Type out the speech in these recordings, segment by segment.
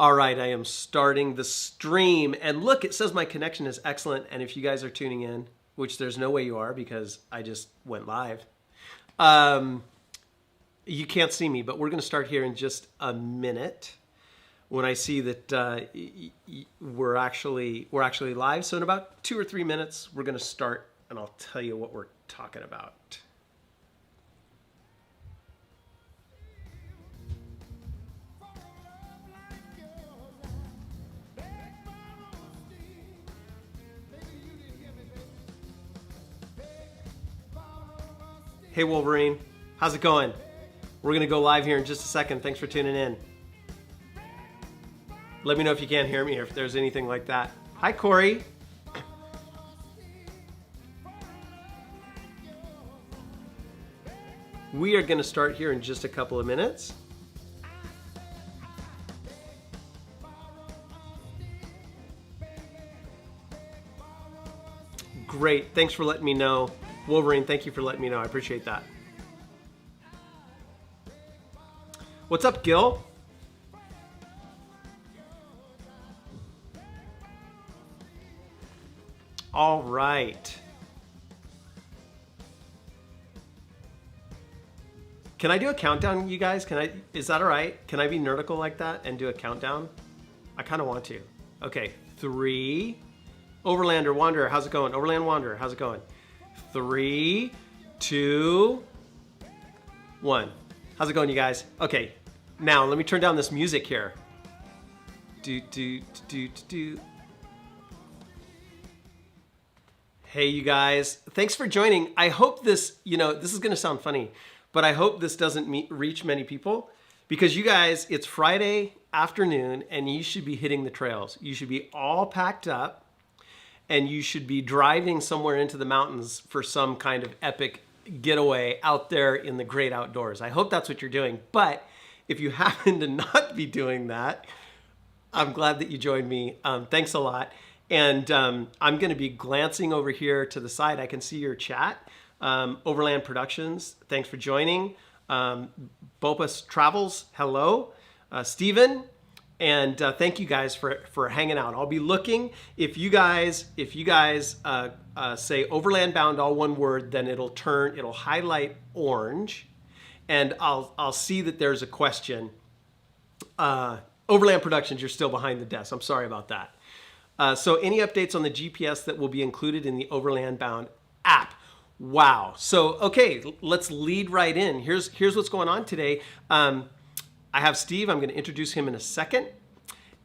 All right, I am starting the stream. And look, it says my connection is excellent. And if you guys are tuning in, which there's no way you are because I just went live, you can't see me, but we're going to start here in just a minute when I see that we're actually live. So in about 2 or 3 minutes, we're going to start, and I'll tell you what we're talking about. Hey Wolverine, how's it going? We're gonna go live here in just a second. Thanks for tuning in. Let me know if you can't hear me or if there's anything like that. Hi Corey. We are gonna start here in just a couple of minutes. Great, thanks for letting me know. Wolverine, thank you for letting me know. I appreciate that. What's up, Gil? All right. Can I do a countdown, you guys? Is that all right? Can I be nerdical like that and do a countdown? I kind of want to. Okay, 3. Overlander, Wanderer, how's it going? Overland Wanderer, how's it going? 3, 2, 1. How's it going, you guys? Okay, now let me turn down this music here. Hey, you guys, thanks for joining. I hope this, this is gonna sound funny, but I hope this doesn't reach many people because you guys, it's Friday afternoon and you should be hitting the trails. You should be all packed up and you should be driving somewhere into the mountains for some kind of epic getaway out there in the great outdoors. I hope that's what you're doing. But if you happen to not be doing that, I'm glad that you joined me. Thanks a lot. And I'm going to be glancing over here to the side. I can see your chat. Overland Productions, thanks for joining. Bopus Travels, hello. Steven. And thank you guys for hanging out. I'll be looking. If you guys say Overland Bound, all one word, then it'll highlight orange, and I'll see that there's a question. Overland Productions, you're still behind the desk. I'm sorry about that. So any updates on the GPS that will be included in the Overland Bound app? Wow. So okay, let's lead right in. Here's what's going on today. I have Steve. I'm going to introduce him in a second,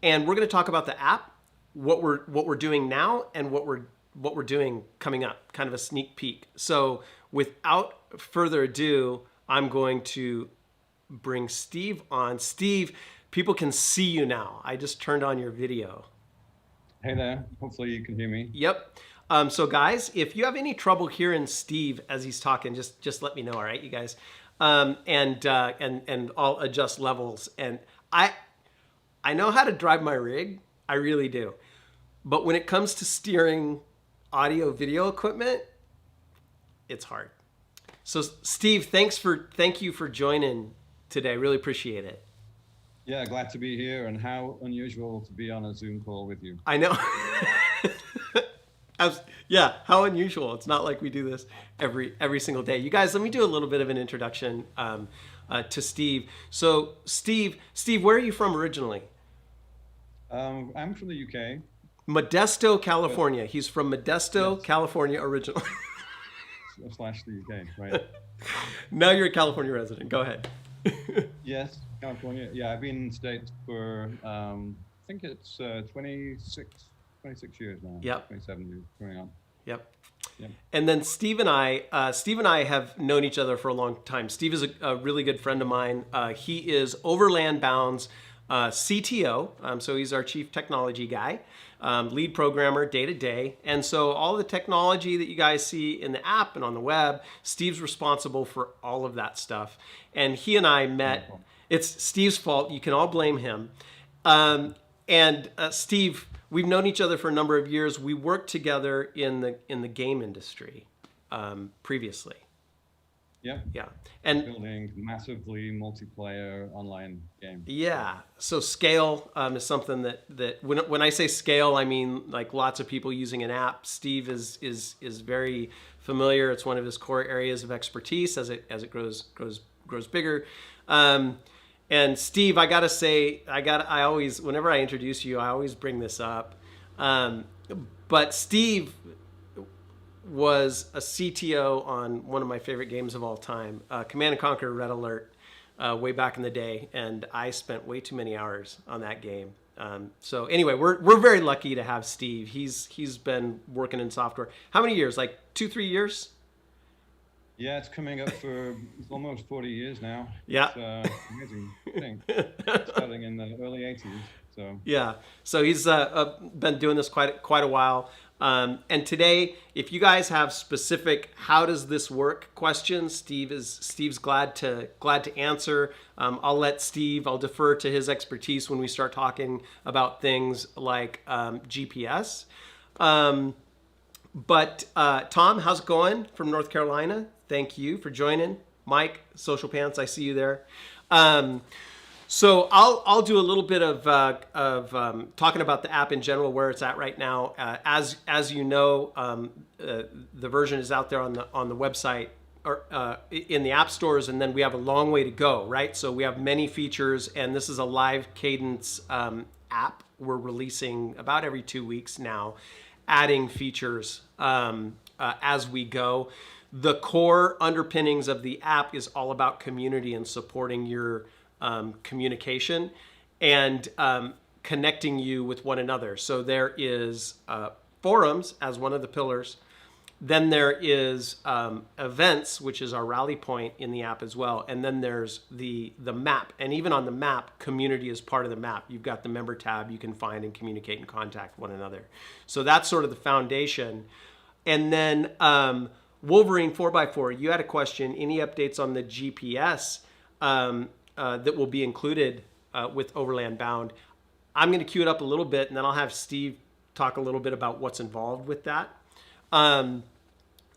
and we're going to talk about the app, what we're doing now, and what we're doing coming up. Kind of a sneak peek. So, without further ado, I'm going to bring Steve on. Steve, people can see you now. I just turned on your video. Hey there. Hopefully you can hear me. Yep. So, guys, if you have any trouble hearing Steve as he's talking, just let me know. All right, you guys. And I'll adjust levels. And I know how to drive my rig, I really do. But when it comes to steering audio video equipment, it's hard. So Steve, thank you for joining today. I really appreciate it. Yeah, glad to be here, and how unusual to be on a Zoom call with you. I know. Yeah, how unusual. It's not like we do this every single day. You guys, let me do a little bit of an introduction to Steve. So Steve, where are you from originally? I'm from the UK. Modesto, California. He's from Modesto, yes. California originally. / the UK, right. Now you're a California resident. Go ahead. Yes, California. Yeah, I've been in the States for, I think it's 26 years now. Yep. 27 years going on. Yep. And then Steve and I have known each other for a long time. Steve is a really good friend of mine. He is Overland Bound's CTO. So he's our chief technology guy, lead programmer day to day. And so all the technology that you guys see in the app and on the web, Steve's responsible for all of that stuff. And he and I met. It's Steve's fault. You can all blame him. Steve, we've known each other for a number of years. We worked together in the game industry previously. Yep. Yeah. And building massively multiplayer online game. yeah, so scale is something that when I say scale, I mean like lots of people using an app. Steve is very familiar. It's one of his core areas of expertise as it grows bigger. And Steve, I gotta say, I always, whenever I introduce you, I always bring this up. But Steve was a CTO on one of my favorite games of all time, Command and Conquer Red Alert, way back in the day, and I spent way too many hours on that game. So anyway, we're very lucky to have Steve. He's been working in software. How many years? Like 2-3 years? Yeah, it's coming up for almost 40 years now. Yeah, it's amazing thing. Starting in the early 80s. So yeah, so he's been doing this quite a while. And today, if you guys have specific "how does this work" questions, Steve's glad to answer. I'll defer to his expertise when we start talking about things like GPS. But Tom, how's it going from North Carolina? Thank you for joining. Mike, Social Pants, I see you there. So I'll do a little bit of talking about the app in general, where it's at right now. As you know, the version is out there on the website or in the app stores, and then we have a long way to go, right? So we have many features, and this is a live cadence app we're releasing about every 2 weeks now, adding features as we go. The core underpinnings of the app is all about community and supporting your communication and connecting you with one another. So there is forums as one of the pillars. Then there is events, which is our rally point in the app as well. And then there's the map. And even on the map, community is part of the map. You've got the member tab you can find and communicate and contact one another. So that's sort of the foundation. And then Wolverine 4x4, you had a question. Any updates on the GPS that will be included with Overland Bound? I'm going to cue it up a little bit, and then I'll have Steve talk a little bit about what's involved with that.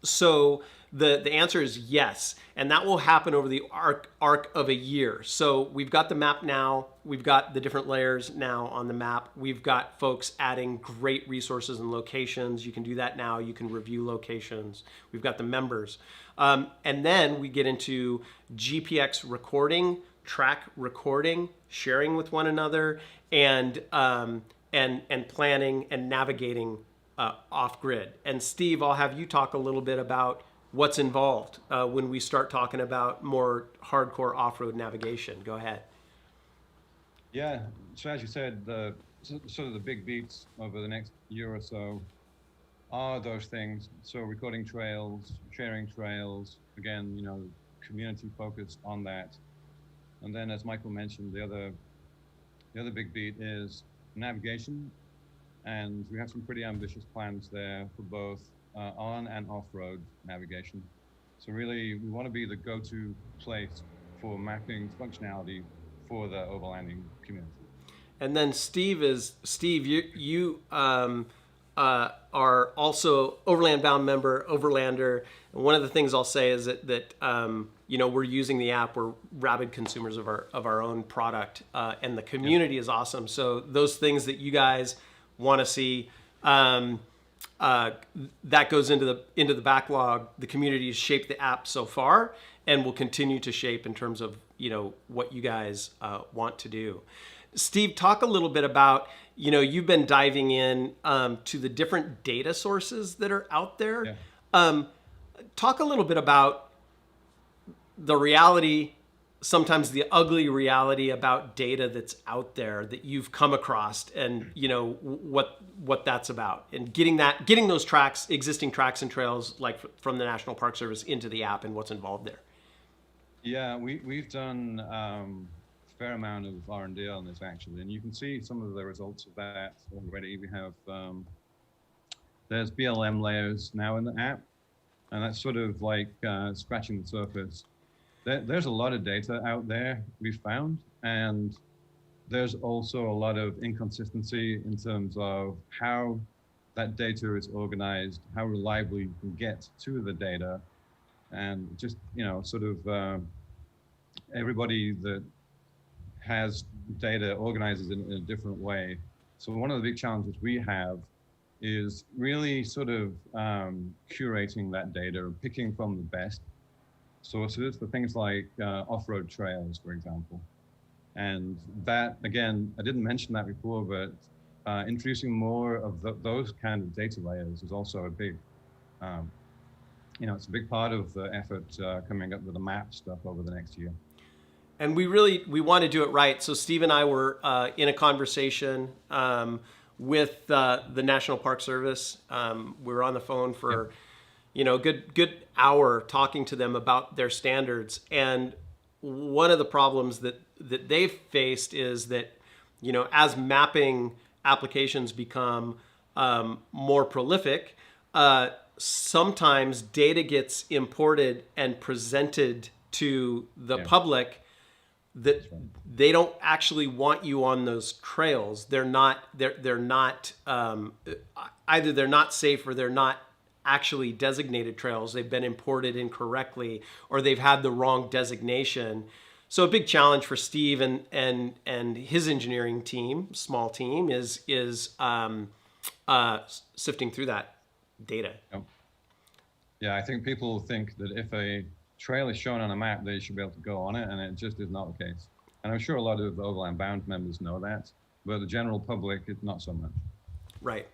So the answer is yes, and that will happen over the arc of a year. So we've got the map now. We've got the different layers now on the map. We've got folks adding great resources and locations. You can do that now. You can review locations. We've got the members. And then we get into GPX recording, track recording, sharing with one another, and planning and navigating off grid. And Steve, I'll have you talk a little bit about what's involved when we start talking about more hardcore off-road navigation. Go ahead. Yeah, so as you said, sort of the big beats over the next year or so are those things. So recording trails, sharing trails, again, you know, community focused on that. And then, as Michael mentioned, the other big beat is navigation, and we have some pretty ambitious plans there for both on and off-road navigation. So really, we want to be the go-to place for mapping functionality for the overlanding community. And then Steve, you are also Overland Bound member, Overlander. And one of the things I'll say is that you know, we're using the app. We're rabid consumers of our own product, and the community is awesome. So those things that you guys want to see, that goes into the backlog. The community has shaped the app so far, and will continue to shape in terms of, you know, what you guys want to do. Steve, talk a little bit about, you know, you've been diving in to the different data sources that are out there. Yeah. Talk a little bit about the reality, sometimes the ugly reality about data that's out there that you've come across, and you know what that's about, and getting those tracks, existing tracks and trails, like from the National Park Service, into the app, and what's involved there. Yeah, we've done a fair amount of R&D on this actually, and you can see some of the results of that already. We have there's BLM layers now in the app, and that's sort of like scratching the surface. There's a lot of data out there we've found, and there's also a lot of inconsistency in terms of how that data is organized, how reliably you can get to the data. and just, sort of everybody that has data organizes it in a different way. So one of the big challenges we have is really sort of curating that data, picking from the best sources for things like off-road trails, for example. And that, again, I didn't mention that before, but introducing more of those kind of data layers is also a big, it's a big part of the effort coming up with the map stuff over the next year. And we want to do it right. So Steve and I were in a conversation with the National Park Service. We were on the phone for, a good hour talking to them about their standards. And one of the problems that they've faced is that, as mapping applications become more prolific, sometimes data gets imported and presented to the public that they don't actually want you on those trails. They're not either they're not safe or they're not actually designated trails. They've been imported incorrectly or they've had the wrong designation. So a big challenge for Steve and his engineering team, small team, is sifting through that data. Yeah, I think people think that if a trail is shown on a map, they should be able to go on it, and it just is not the case. And I'm sure a lot of the Overland Bound members know that, but the general public, it's not so much. Right.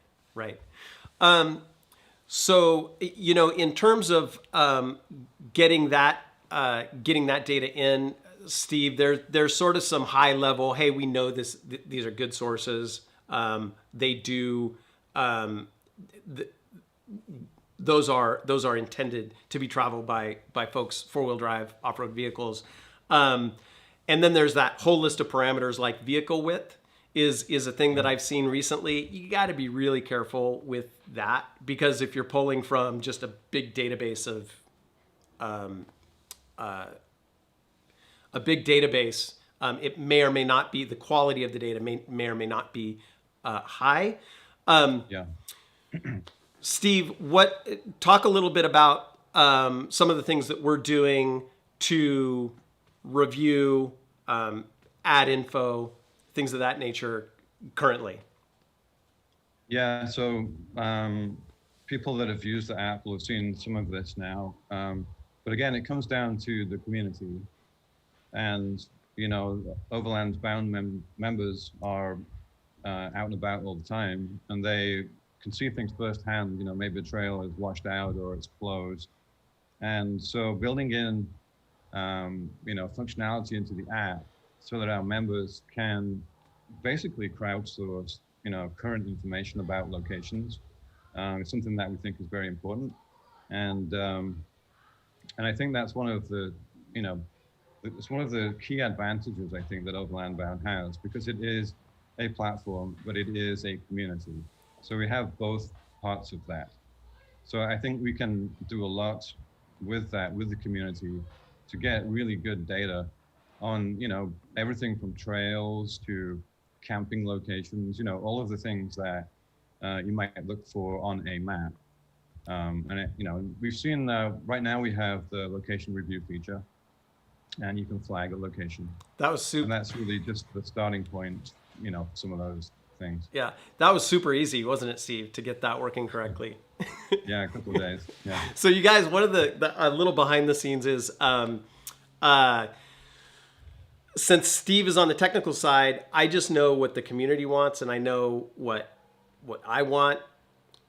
So, in terms of getting that data in, Steve, there's sort of some high level, hey, we know this; these are good sources. They do. Those are intended to be traveled by folks, 4-wheel drive, off-road vehicles. And then there's that whole list of parameters like vehicle width is a thing that I've seen recently. You got to be really careful with that, because if you're pulling from just a big database of it may or may not be, the quality of the data may or may not be high. Steve, talk a little bit about some of the things that we're doing to review, add info, things of that nature currently. Yeah, so people that have used the app will have seen some of this now. But again, it comes down to the community. And, Overland Bound members are out and about all the time, and they can see things firsthand. Maybe a trail is washed out or it's closed. And so building in, functionality into the app so that our members can basically crowdsource, current information about locations is something that we think is very important. And I think that's one of the, it's one of the key advantages, I think, that Overland Bound has, because it is a platform, but it is a community. So we have both parts of that. So I think we can do a lot with that, with the community, to get really good data on, everything from trails to camping locations, all of the things that you might look for on a map. We've seen, right now we have the location review feature, and you can flag a location. That was super. And that's really just the starting point, some of those things. Yeah, that was super easy, wasn't it, Steve, to get that working correctly? Yeah, a couple of days. Yeah. So you guys, one of the a little behind the scenes is, since Steve is on the technical side, I just know what the community wants, and I know what I want,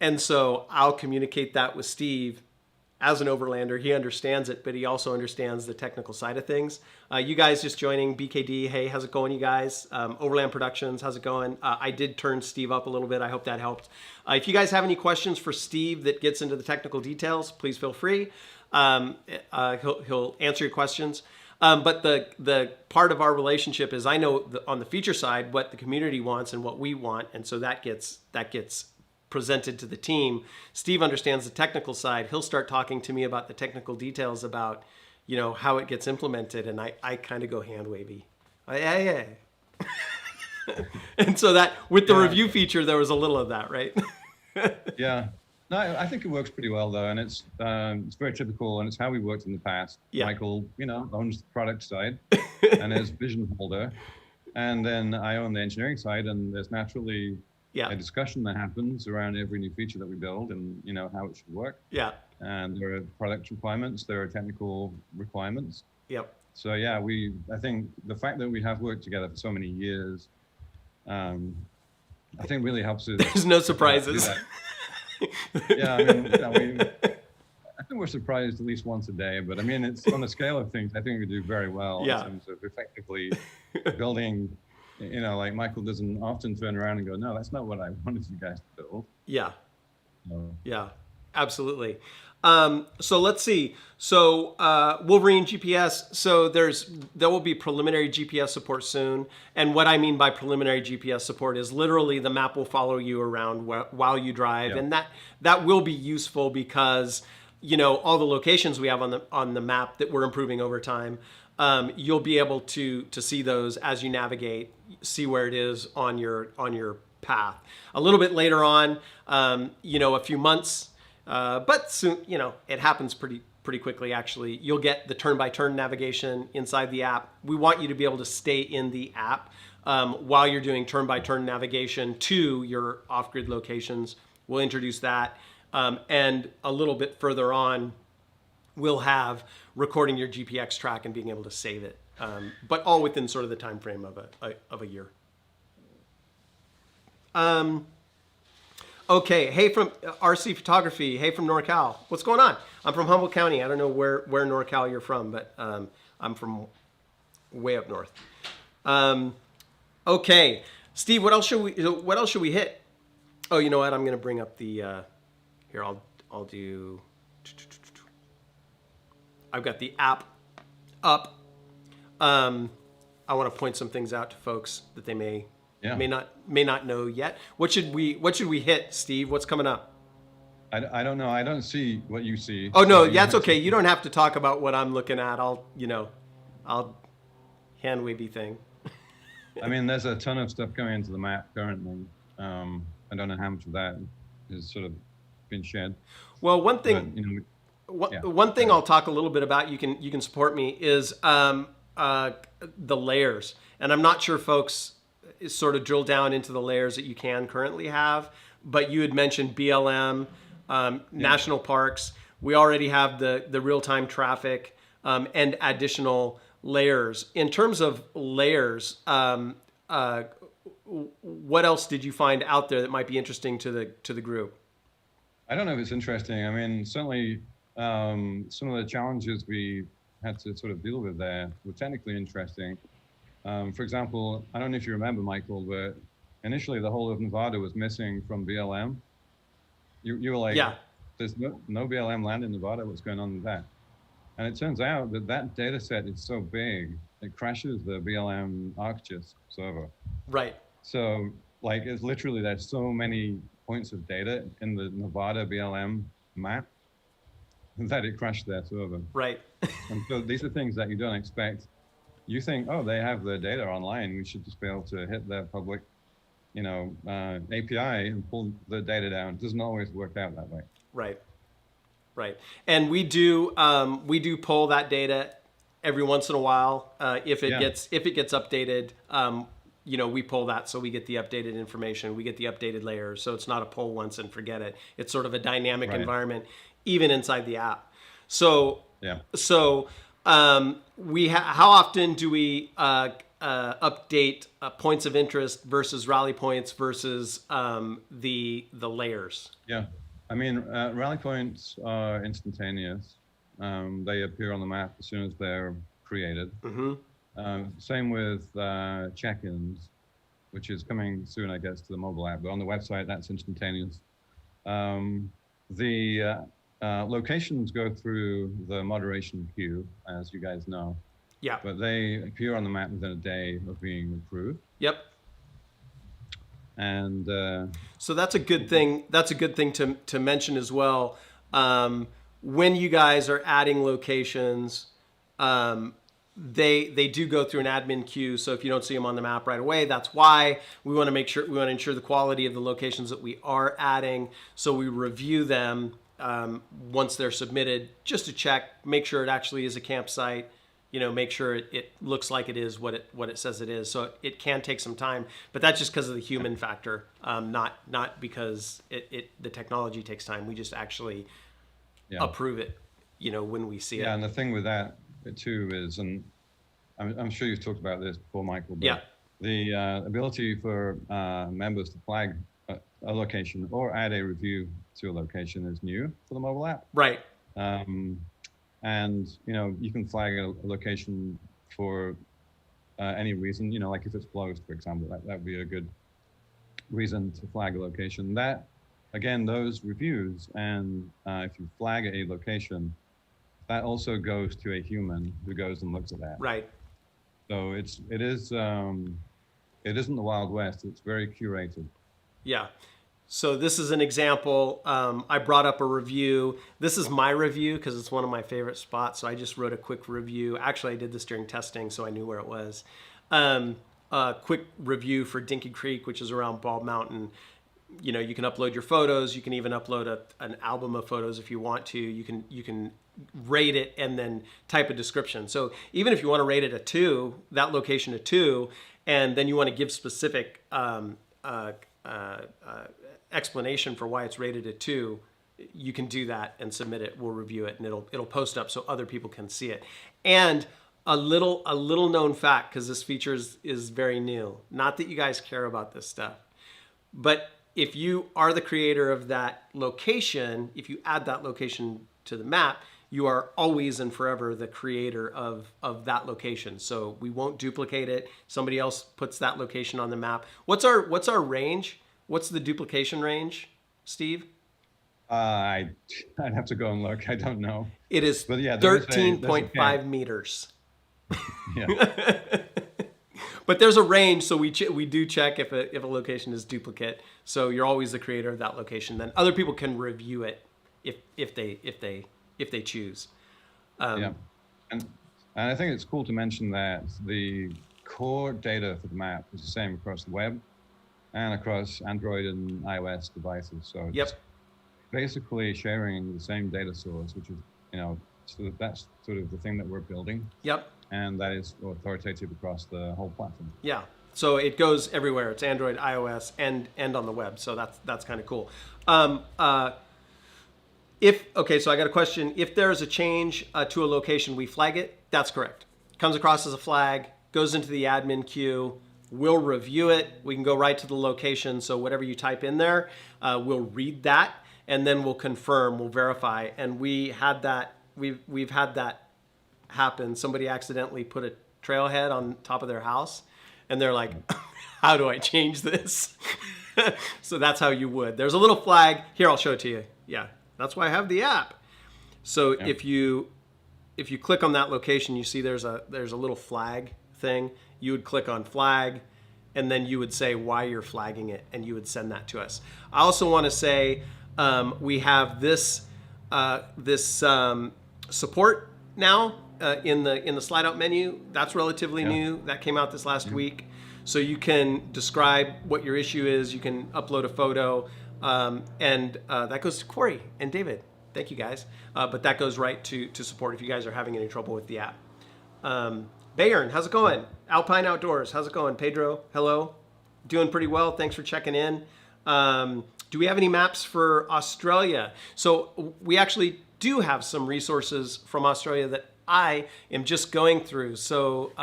and so I'll communicate that with Steve. As an overlander, he understands it, but he also understands the technical side of things. You guys just joining BKD. Hey, how's it going, you guys? Overland Productions, how's it going? I did turn Steve up a little bit. I hope that helped. If you guys have any questions for Steve that gets into the technical details, please feel free. He'll answer your questions. But the part of our relationship is I know on the feature side what the community wants and what we want, and so that gets presented to the team. Steve understands the technical side. He'll start talking to me about the technical details about, how it gets implemented. And I kind of go hand wavy. Yeah. And so that with the review feature, there was a little of that, right? Yeah. No, I think it works pretty well though, and it's very typical, and it's how we worked in the past. Yeah. Michael, owns the product side and is vision holder, and then I own the engineering side, and there's naturally Yeah. a discussion that happens around every new feature that we build, and how it should work. Yeah. And there are product requirements, there are technical requirements. Yep. So yeah, I think the fact that we have worked together for so many years, I think really helps us. There's no surprises. Yeah, I think we're surprised at least once a day, but I mean, it's on the scale of things, I think we do very well in terms of effectively building, like Michael doesn't often turn around and go, no, that's not what I wanted you guys to build. Yeah. So. Yeah, absolutely. So let's see. So Wolverine GPS. So there will be preliminary GPS support soon. And what I mean by preliminary GPS support is literally the map will follow you around while you drive, and that will be useful because all the locations we have on the map that we're improving over time. You'll be able to see those as you navigate, see where it is on your path. A little bit later on, a few months. But soon, it happens pretty quickly, actually. You'll get the turn-by-turn navigation inside the app. We want you to be able to stay in the app while you're doing turn-by-turn navigation to your off-grid locations. We'll introduce that. And a little bit further on, we'll have recording your GPX track and being able to save it. But all within sort of the time frame of a year. Okay, hey from RC Photography, hey from NorCal. What's going on? I'm from Humboldt County. I don't know where NorCal you're from, but I'm from way up north. Okay, Steve, what else should we hit? Oh, you know what? I'm gonna bring up the here. I'll do. I've got the app up. I want to point some things out to folks that they may not know yet. What should we hit, Steve? What's coming up? I don't know. I don't see what you see. Oh no, that's okay. You don't have to talk about what I'm looking at. I'll hand wavy thing. I mean, there's a ton of stuff going into the map currently. I don't know how much of that has sort of been shared. Well, one thing. One thing I'll talk a little bit about. You can support me is the layers, and I'm not sure folks sort of drill down into the layers that you can currently have, but you had mentioned BLM, national parks. We already have the real-time traffic and additional layers. In terms of layers, what else did you find out there that might be interesting to the group? I don't know if it's interesting. I mean, certainly some of the challenges we had to sort of deal with there were technically interesting. For example, I don't know if you remember, Michael, but initially the whole of Nevada was missing from BLM. You were like, there's no BLM land in Nevada. What's going on with that? And it turns out that data set is so big, it crashes the BLM ArcGIS server. Right. So like, it's literally, there's so many points of data in the Nevada BLM map that it crashed their server. Right. And so these are things that you don't expect. You think, oh, they have the data online. We should just be able to hit their public, API and pull the data down. It doesn't always work out that way. Right. Right. And we do pull that data every once in a while. If it gets updated, we pull that so we get the updated information. We get the updated layers. So it's not a pull once and forget it. It's sort of a dynamic environment, even inside the app. So how often do we update points of interest versus rally points versus the layers? Yeah, I mean, rally points are instantaneous. They appear on the map as soon as they're created. Mm-hmm. Same with check-ins, which is coming soon, I guess, to the mobile app. But on the website, that's instantaneous. Locations go through the moderation queue, as you guys know. Yeah. But they appear on the map within a day of being approved. Yep. And so that's a good thing. That's a good thing to mention as well. When you guys are adding locations, they do go through an admin queue. So if you don't see them on the map right away, that's why. We want to ensure the quality of the locations that we are adding. So we review them once they're submitted, just to check, make sure it actually is a campsite. Make sure it looks like it is what it says it is. So it can take some time, but that's just because of the human factor, not because the technology takes time. We just actually approve it, when we see it. Yeah, and the thing with that too is, and I'm sure you've talked about this before, Michael, but the ability for members to flag a location or add a review to a location is new for the mobile app. Right. And you can flag a location for any reason. Like if it's closed, for example, that would be a good reason to flag a location. That, again, those reviews, and if you flag a location, that also goes to a human who goes and looks at that. Right. So it isn't the Wild West. It's very curated. Yeah. So this is an example. I brought up a review. This is my review because it's one of my favorite spots. So I just wrote a quick review. Actually, I did this during testing, so I knew where it was. A quick review for Dinky Creek, which is around Bald Mountain. You can upload your photos. You can even upload an album of photos if you want to. You can rate it and then type a description. So even if you want to rate it a 2, that location a 2, and then you want to give specific explanation for why it's rated a 2, you can do that and submit it. We'll review it, and it'll post up so other people can see it. And a little known fact, because this feature is very new. Not that you guys care about this stuff, but if you are the creator of that location, if you add that location to the map, you are always and forever the creator of that location. So we won't duplicate it. Somebody else puts that location on the map. What's our range? What's the duplication range, Steve? I'd have to go and look. I don't know. It is 13.5 meters. Yeah. But there's a range, so we do check if a location is duplicate. So you're always the creator of that location. Then other people can review it if they choose. Yeah, and I think it's cool to mention that the core data for the map is the same across the web and across Android and iOS devices. So it's basically sharing the same data source, which is, so that's sort of the thing that we're building. Yep. And that is authoritative across the whole platform. Yeah. So it goes everywhere. It's Android, iOS, and on the web. So that's kind of cool. So I got a question. If there's a change to a location, we flag it. That's correct. Comes across as a flag, goes into the admin queue. We'll review it. We can go right to the location. So whatever you type in there, we'll read that, and then we'll confirm, we'll verify. And we've had that happen. Somebody accidentally put a trailhead on top of their house, and they're like, how do I change this? So that's how you would. There's a little flag. Here, I'll show it to you. Yeah, that's why I have the app. So if you click on that location, you see there's a little flag thing. You would click on flag, and then you would say why you're flagging it, and you would send that to us. I also want to say we have this support now in the slide out menu. That's relatively new. That came out this last week. So you can describe what your issue is. You can upload a photo, and that goes to Corey and David. Thank you guys. But that goes right to support if you guys are having any trouble with the app. Bayern, how's it going? Alpine Outdoors, how's it going? Pedro, hello. Doing pretty well. Thanks for checking in. Do we have any maps for Australia? So we actually do have some resources from Australia that I am just going through. So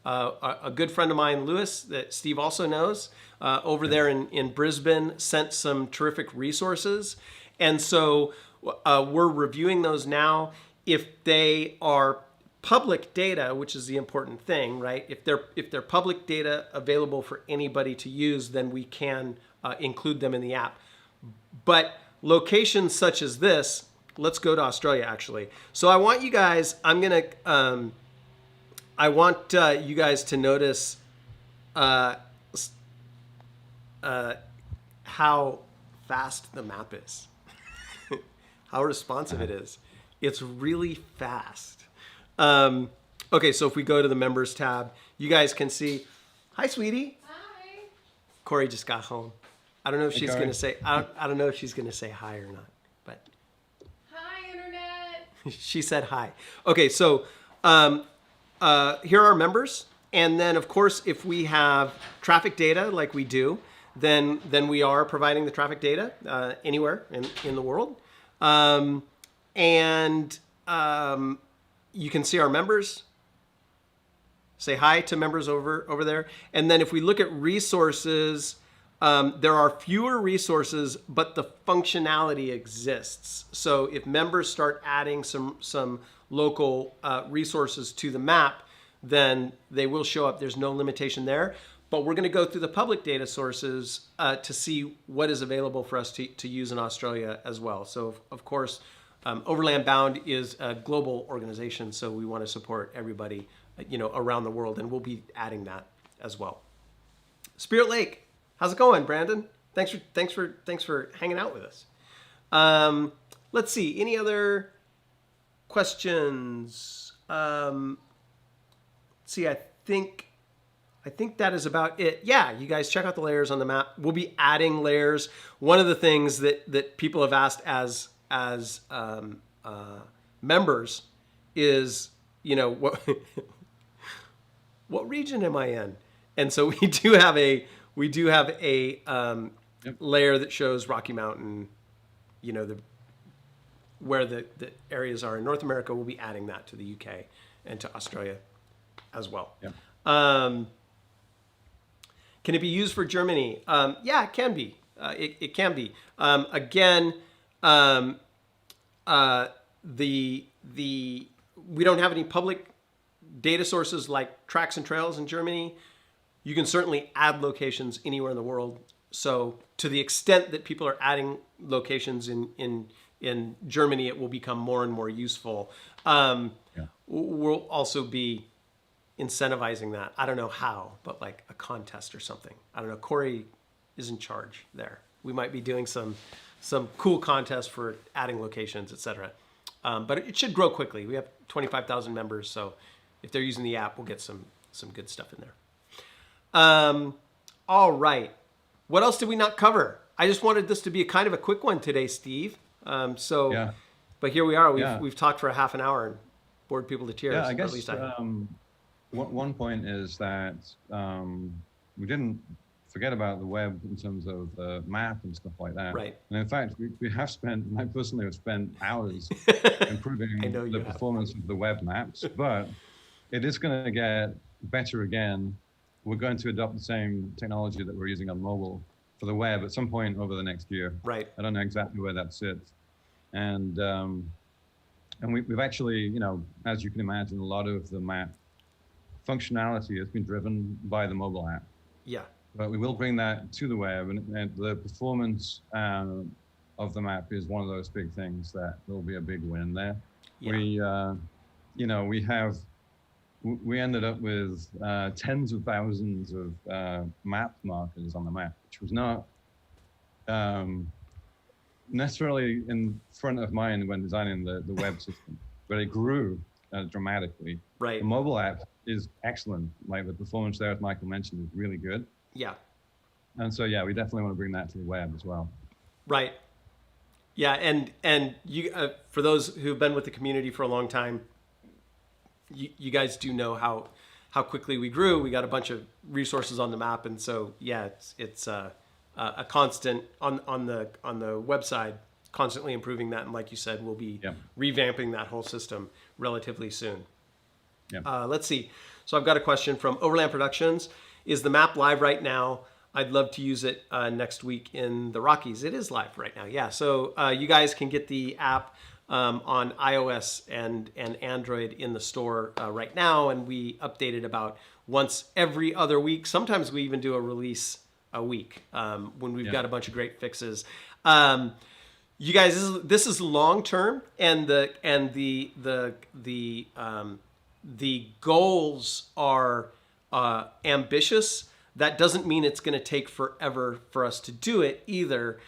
a good friend of mine, Lewis, that Steve also knows, over there in Brisbane, sent some terrific resources. And so we're reviewing those now. If they are public data, which is the important thing, right? If they're public data available for anybody to use, then we can include them in the app. But locations such as this, let's go to Australia actually. So I want you guys, you guys to notice how fast the map is, how responsive it is. It's really fast. Okay, so if we go to the members tab, you guys can see, hi, sweetie. Hi. Corey just got home. I don't know if Hey, she's Corey. going to say, I don't know if she's going to say hi or not, but Hi, Internet. she said hi. Okay, so here are our members. And then, of course, if we have traffic data like we do, then we are providing the traffic data anywhere in the world. You can see our members. Say hi to members over there. And then if we look at resources, there are fewer resources, but the functionality exists. So if members start adding some local resources to the map, then they will show up. There's no limitation there. But we're going to go through the public data sources to see what is available for us to use in Australia as well. So, of course, Overland Bound is a global organization, so we want to support everybody, around the world, and we'll be adding that as well. Spirit Lake, how's it going, Brandon? Thanks for hanging out with us. Let's see, any other questions? See, I think that is about it. Yeah, you guys check out the layers on the map. We'll be adding layers. One of the things that people have asked as members is, what region am I in? And so we do have a layer that shows Rocky Mountain, where the areas are in North America. We'll be adding that to the UK and to Australia as well. Yep. Can it be used for Germany? Yeah, it can be. It can be. Again, we don't have any public data sources like tracks and trails in Germany. You can certainly add locations anywhere in the world. So to the extent that people are adding locations in Germany, it will become more and more useful. We'll also be incentivizing that. I don't know how, but like a contest or something. I don't know. Corey is in charge there. We might be doing some cool contests for adding locations, etc. But it should grow quickly. We have 25,000 members, so if they're using the app, we'll get some good stuff in there. All right. What else did we not cover? I just wanted this to be a kind of a quick one today, Steve. Yeah. But here we are. We've talked for a half an hour and bored people to tears. Yeah, I or guess at least I have. one point is that we didn't forget about the web in terms of the map and stuff like that. Right. And in fact, I personally have spent hours improving the performance of the web maps, but it is going to get better again. We're going to adopt the same technology that we're using on mobile for the web at some point over the next year. Right. I don't know exactly where that sits. And we've actually, as you can imagine, a lot of the map functionality has been driven by the mobile app. Yeah. But we will bring that to the web, and the performance of the map is one of those big things that will be a big win there. Yeah. We ended up with tens of thousands of map markers on the map, which was not necessarily in front of mind when designing the web system, but it grew dramatically. Right. The mobile app is excellent. Like the performance there, as Michael mentioned, is really good. Yeah. And so, we definitely want to bring that to the web as well. Right. Yeah, and you, for those who've been with the community for a long time, you guys do know how quickly we grew. We got a bunch of resources on the map, and so it's a constant on the website, constantly improving that. And like you said, we'll be revamping that whole system relatively soon. Yeah. Let's see. So I've got a question from Overland Productions. Is the map live right now? I'd love to use it next week in the Rockies. It is live right now. Yeah. So you guys can get the app on iOS and Android in the store right now. And we update it about once every other week. Sometimes we even do a release a week when we've got a bunch of great fixes. You guys, this is long term, and the goals are ambitious. That doesn't mean it's going to take forever for us to do it either.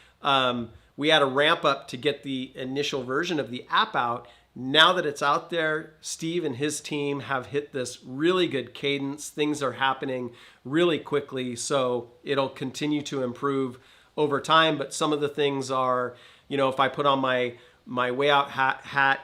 We had a ramp up to get the initial version of the app out, Now that it's out there, Steve and his team have hit this really good cadence. Things are happening really quickly, so it'll continue to improve over time. But some of the things are, if I put on my way out hat,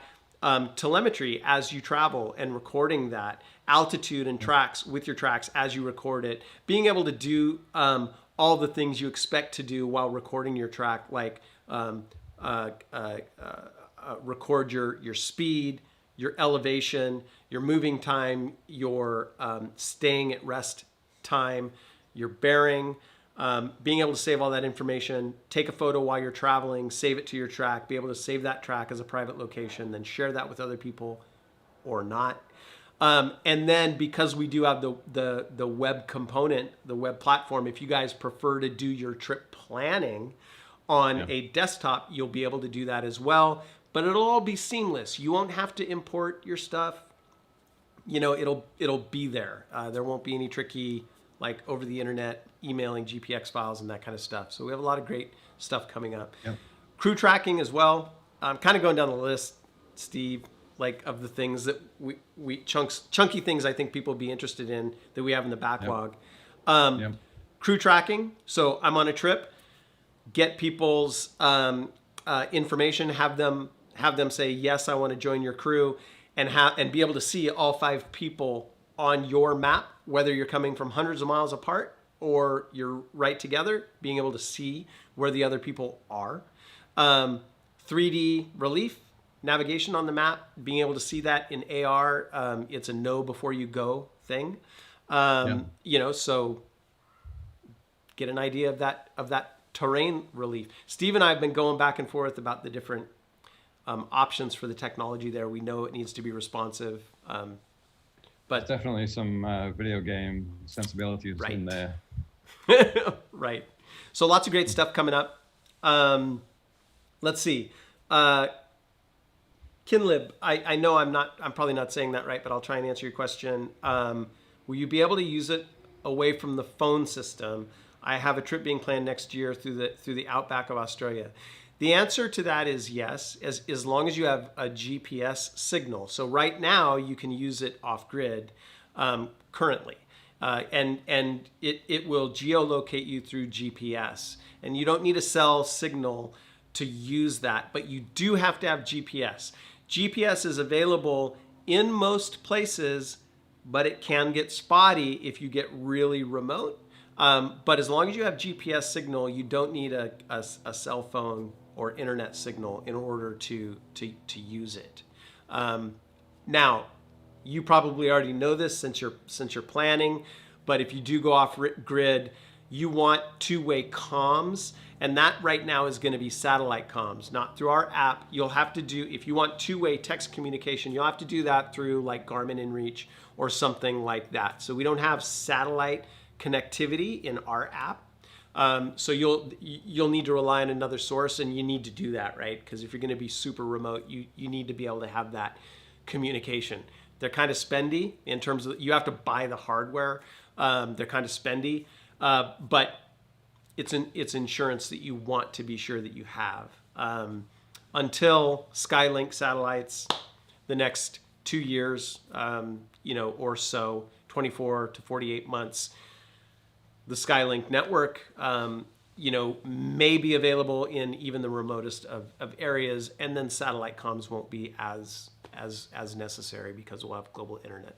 telemetry as you travel and recording that, altitude and tracks with your tracks as you record it, being able to do all the things you expect to do while recording your track, like record your speed, your elevation, your moving time, your staying at rest time, your bearing, being able to save all that information, take a photo while you're traveling, save it to your track, be able to save that track as a private location, then share that with other people or not. And then because we do have the web component, the web platform, if you guys prefer to do your trip planning on a desktop, you'll be able to do that as well. But it'll all be seamless. You won't have to import your stuff. It'll be there. There won't be any tricky, like over the internet, emailing GPX files and that kind of stuff. So we have a lot of great stuff coming up. Yep. Crew tracking as well. I'm kind of going down the list, Steve, like of the things that we chunky things I think people will be interested in that we have in the backlog. Yep. Crew tracking. So I'm on a trip, get people's information, have them say, yes, I want to join your crew, and be able to see all 5 people on your map, whether you're coming from hundreds of miles apart or you're right together, being able to see where the other people are. 3D relief, navigation on the map, being able to see that in AR. It's a know before you go thing. So get an idea of that terrain relief. Steve and I have been going back and forth about the different options for the technology there. We know it needs to be responsive, but definitely some video game sensibilities in there. Right. So lots of great stuff coming up. Let's see. Kinlib, I know I'm probably not saying that right, but I'll try and answer your question. Will you be able to use it away from the phone system? I have a trip being planned next year through the outback of Australia. The answer to that is yes, as long as you have a GPS signal. So right now you can use it off grid currently, and it will geolocate you through GPS, and you don't need a cell signal to use that, but you do have to have GPS. GPS is available in most places, but it can get spotty if you get really remote. But as long as you have GPS signal, you don't need a cell phone or internet signal in order to use it. Now, you probably already know this since you're planning, but if you do go off grid, you want two-way comms, and that right now is going to be satellite comms, not through our app. You'll have to do, if you want two-way text communication, you'll have to do that through like Garmin InReach or something like that. So we don't have satellite connectivity in our app. So you'll need to rely on another source, and you need to do that, right? Because if you're going to be super remote, you need to be able to have that communication. They're kind of spendy in terms of, you have to buy the hardware. They're kind of spendy, but it's insurance that you want to be sure that you have. Until Skylink satellites, the next 2 years, or so, 24 to 48 months, the Skylink network, may be available in even the remotest of areas, and then satellite comms won't be as necessary because we'll have global internet.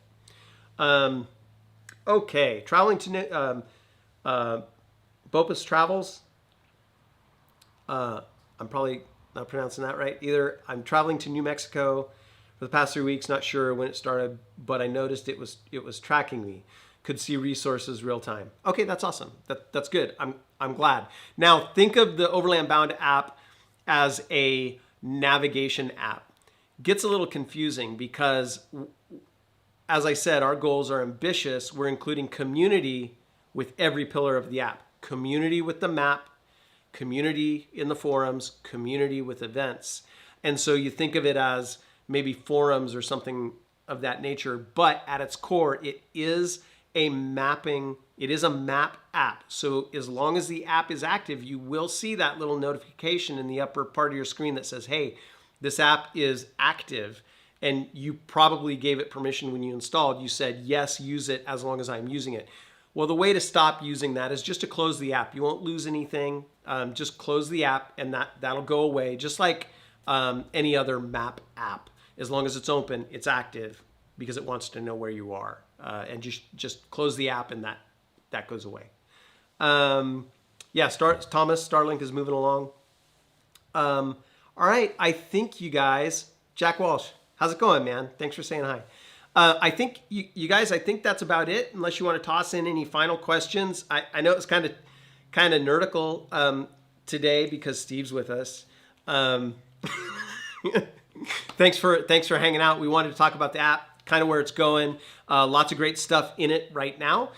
Okay, traveling to Bopus Travels. I'm probably not pronouncing that right either. I'm traveling to New Mexico for the past 3 weeks. Not sure when it started, but I noticed it was tracking me. Could see resources real time. Okay, that's awesome. That's good. I'm glad. Now think of the Overland Bound app as a navigation app. Gets a little confusing because, as I said, our goals are ambitious. We're including community with every pillar of the app. Community with the map, community in the forums, community with events. And so you think of it as maybe forums or something of that nature, but at its core, it is a map app. So as long as the app is active, you will see that little notification in the upper part of your screen that says, hey, this app is active, and you probably gave it permission when you installed. You said, yes, use it as long as I'm using it. Well, the way to stop using that is just to close the app. You won't lose anything. Just close the app, and that'll go away, just like any other map app. As long as it's open, it's active because it wants to know where you are. And just close the app, and that goes away. Yeah, Thomas, Starlink is moving along. All right, I think you guys, Jack Walsh, how's it going, man? Thanks for saying hi. I think you guys, I think that's about it. Unless you want to toss in any final questions. I know it's kind of nerdical today because Steve's with us. Thanks for hanging out. We wanted to talk about the app, kind of where it's going. Lots of great stuff in it right now.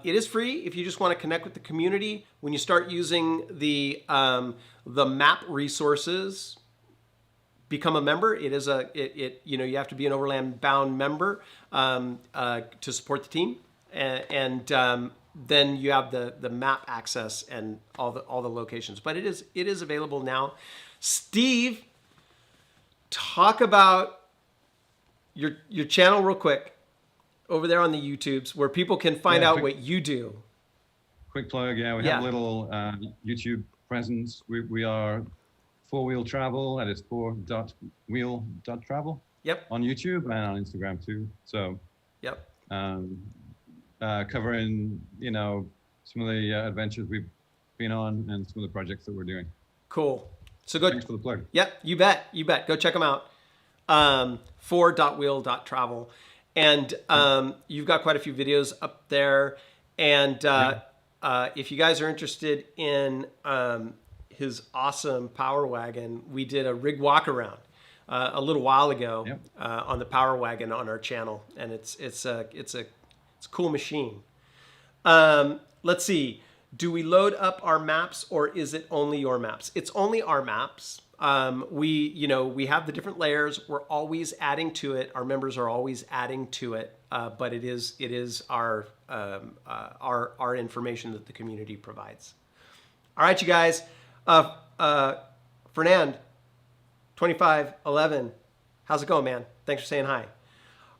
It is free if you just want to connect with the community. When you start using the map resources, become a member. It is you have to be an Overland Bound member to support the team, and then you have the map access and all the locations. But it is available now. Steve, talk about your channel real quick over there on the YouTubes where people can find out what you do. Quick plug, yeah, we have a little YouTube presence. We are 4-wheel travel, that is 4.wheel.travel. Yep. On YouTube and on Instagram too. So yep. Covering some of the adventures we've been on and some of the projects that we're doing. Cool. So go. Thanks for the plug. Yep, you bet. Go check them out. 4.wheel.travel, and you've got quite a few videos up there. And if you guys are interested in his awesome Power Wagon, we did a rig walk around a little while ago on the Power Wagon on our channel, and it's a cool machine. Let's see. Do we load up our maps, or is it only your maps? It's only our maps. We have the different layers. We're always adding to it. Our members are always adding to it, but it is our information that the community provides. All right, you guys. Fernand, 2511. How's it going, man? Thanks for saying hi.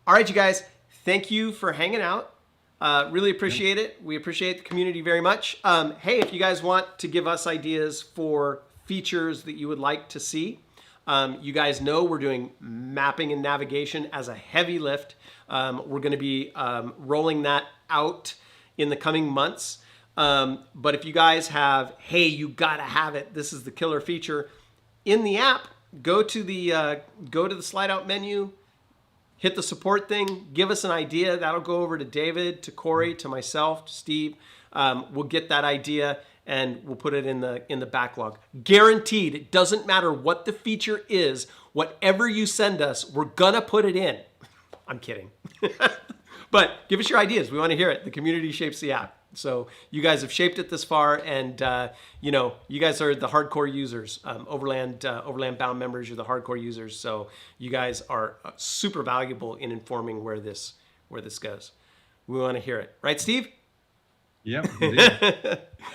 All right, you guys. Thank you for hanging out. Really appreciate it. We appreciate the community very much. Hey, if you guys want to give us ideas for features that you would like to see, you guys know we're doing mapping and navigation as a heavy lift. We're going to be rolling that out in the coming months. But if you guys have, hey, you got to have it, this is the killer feature, in the app, go to the slide out menu, hit the support thing, give us an idea. That'll go over to David, to Corey, to myself, to Steve. We'll get that idea and we'll put it in the backlog. Guaranteed, it doesn't matter what the feature is, whatever you send us, we're gonna put it in. I'm kidding. But give us your ideas. We want to hear it. The community shapes the app. So you guys have shaped it this far, and you guys are the hardcore users. Overland Bound members, you're the hardcore users. So you guys are super valuable in informing where this goes. We want to hear it, right, Steve? Yep.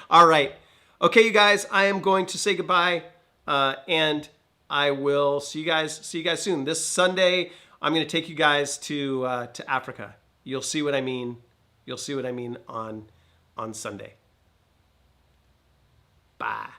All right. Okay, you guys. I am going to say goodbye, and I will see you guys soon. This Sunday, I'm going to take you guys to Africa. You'll see what I mean. You'll see what I mean on Sunday. Bye.